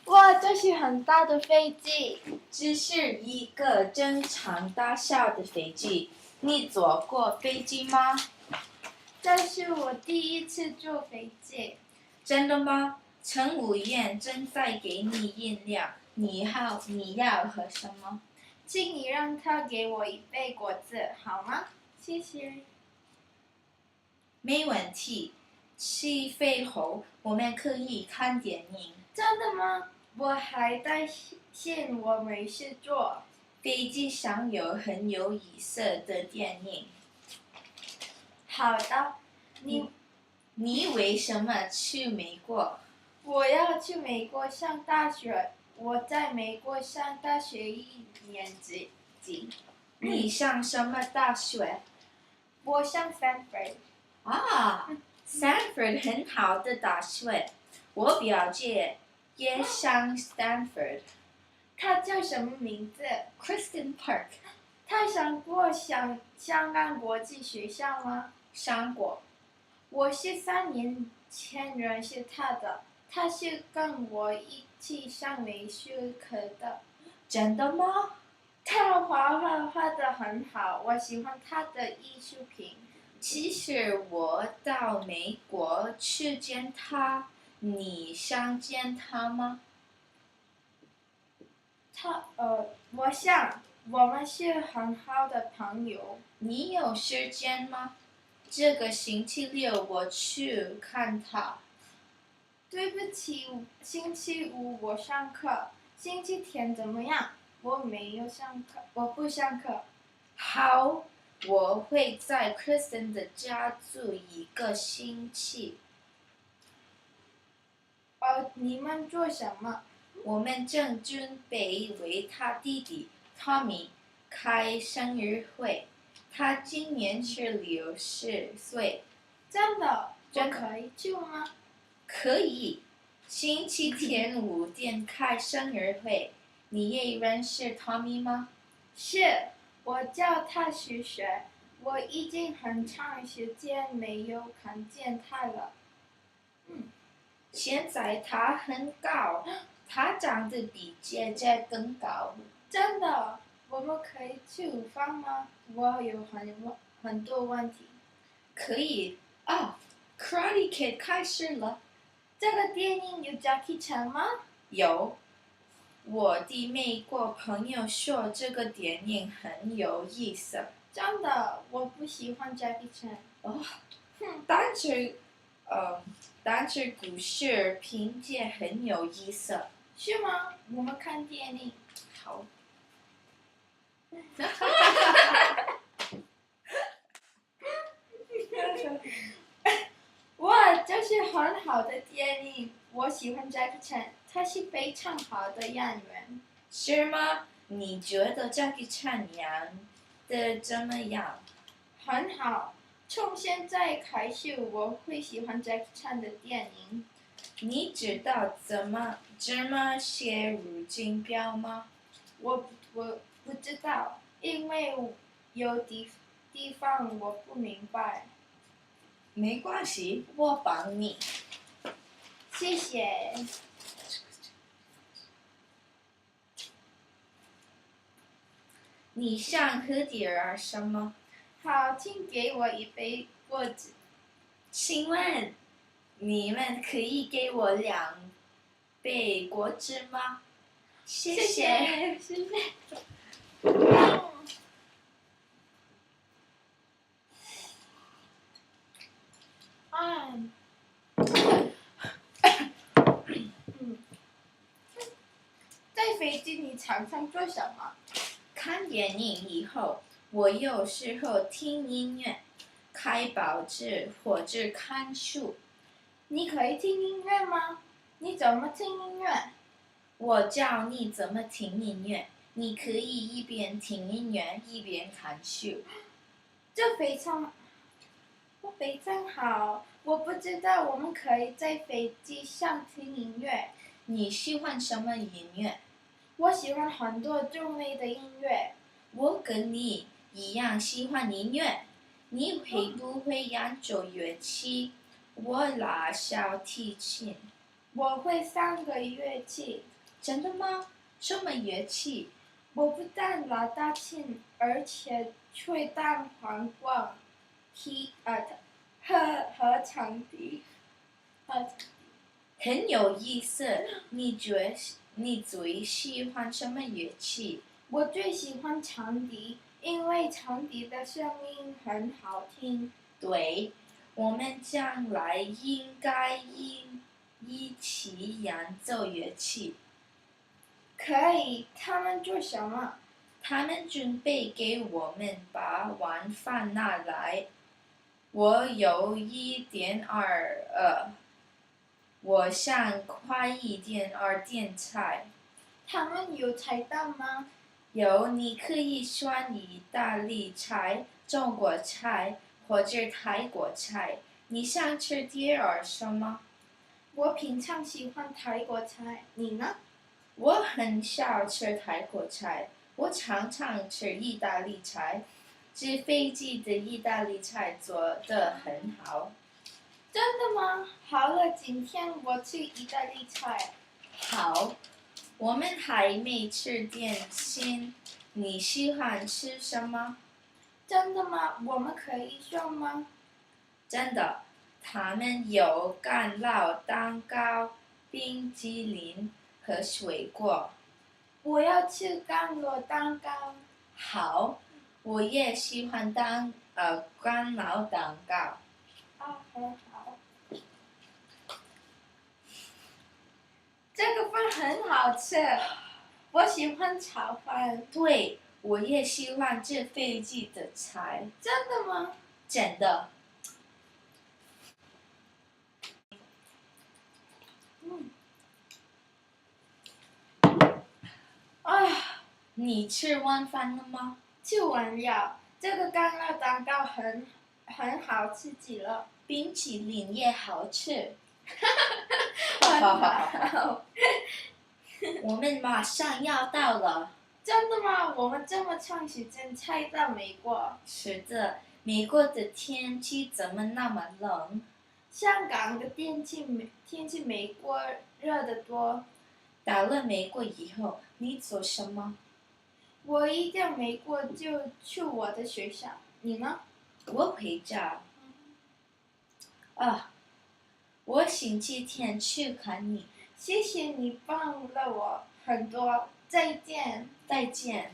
哇，这是很大的飞机。这是一个正常大小的飞机。你坐过飞机吗？这是我第一次坐飞机。真的吗？乘务员正在给你饮料，你要喝什么？请你让他给我一杯果汁，好吗？谢谢。没问题。起飞后我们可以看电影。真的吗？我还担心我没事做。飞机上有很有意思的电影。好的，你为什么去美国？我要去美国上大学。我在美国上大学1年级。你上什么大学？我上Stanford。Stanford 很好的大学，我表姐也上 Stanford。他叫什么名字 Kristen Park。他上过香港国际学校吗？上过。我是3年前认识他的，他是跟我一起上美术课的。真的吗？他画画画得很好，我喜欢他的艺术品。其实我到美国去见他，你想见他吗？我想我们是很好的朋友。你有时间吗？这个星期六我去看他。对不起，星期五我上课。星期天怎么样？我没有上课，我不上课。好，我会在 Kristen 的家住1个星期。你们做什么？我们正准备为他弟弟 Tommy 开生日会。他今年是60岁。真的？真的我可以去吗？可以。星期天5点开生日会。你也认识 Tommy 吗？是，我叫他许学。我已经很长时间没有看见他了。现在他很高，他长得比姐姐更高。真的？我们可以吃午饭吗？我有很多问题。可以，Karate Kid 开始了。这个电影有 Jackie Chan 吗？有。我的美国朋友说这个电影很有意思。真的，我不喜欢 Jackie Chan。但是故事情节很有意思。是吗？我们看电影。好。哇，这是很好的电影，我喜欢 Jackie Chan，他是非常好的演员。是吗？你觉得 Jackie Chan 演的怎么样？很好，从现在开始我会喜欢 Jackie Chan 的电影。你知道怎么写入境表吗？我不知道，因为有地方我不明白。没关系，我帮你。谢谢。你想喝点什么？好，请给我一杯果汁。请问你们可以给我2杯果汁吗？谢谢。谢谢。在飞机你常常做什么？看电影以后，我有时候听音乐、看报纸或者看书。你可以听音乐吗？你怎么听音乐？我教你怎么听音乐，你可以一边听音乐一边看书。这非常好。我不知道我们可以在飞机上听音乐。你喜欢什么音乐？我喜欢很多种类的音乐。我跟你一样喜欢音乐。你会不会演奏乐器？我拉小提琴。我会3个乐器。真的吗？什么乐器？我不但拉大琴，而且会弹簧管、和长笛。很有意思。你最喜欢什么乐器？我最喜欢长笛，因为长笛的声音很好听。对，我们将来应该一起演奏乐器。可以，他们做什么？他们准备给我们把晚饭拿来。我有一点饿，我想快一点点菜。他们有彩蛋吗？有，你可以选意大利菜、中国菜或者泰国菜。你想吃点什么？我平常喜欢泰国菜，你呢？我很少吃泰国菜，我常常吃意大利菜。纸飞机的意大利菜做得很好。真的吗？好了，今天我吃意大利菜。好，我们还没吃点心，你喜欢吃什么？真的吗？我们可以说吗？真的，他们有干酪蛋糕、冰激凌和水果。我要吃干酪蛋糕。好，我也喜欢干酪蛋糕。啊，很好。这个饭很好吃，我喜欢炒饭。对，我也喜欢纸飞机的菜。真的吗？真的。哎，你吃完饭了吗？吃完了。这个干酪蛋糕很好吃极了。冰淇淋也好吃。很好。我们马上要到了。真的吗？我们这么长时间才到美国。是的，美国的天气怎么那么冷？香港的天气美国热得多。到了美国以后，你做什么？我一到美国就去我的学校，你呢？我回家。啊，我星期天去看你。谢谢你帮了我很多，再见。再见。